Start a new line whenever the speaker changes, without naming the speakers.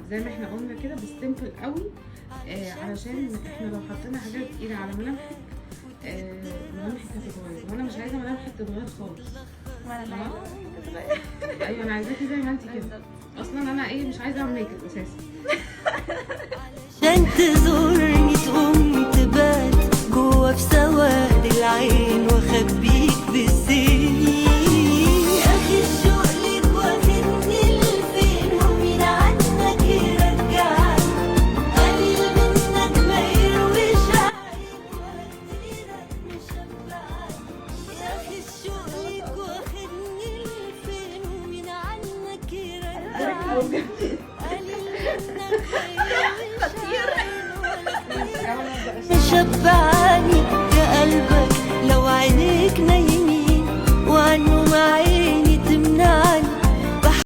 زي ما احنا قلنا كده بالسيمبل قوي، علشان احنا لو حطينا حاجات تقيله على ملامحك ملامحك هتتغير، وانا مش عايزه ملامحك تتغير خالص. ايوه انا عايزاكي زي ما انت كده. اصلا انا مش عايزه اعمل ميك اب اساسا.
عشان تزورني تقوم تبات جوا في سواد العين واخبيك بالزين. يا اخي الشوق ليك واخدني لفين ومين عنك يرجعني، قليل منك ما يرويش عين وهديلك مشبعني. يا اخي الشوق ليك واخدني لفين ومين عنك يرجعني، قليل منك ما يرويش عين ولا شبعني. يا قلبك لو عينيك نايمة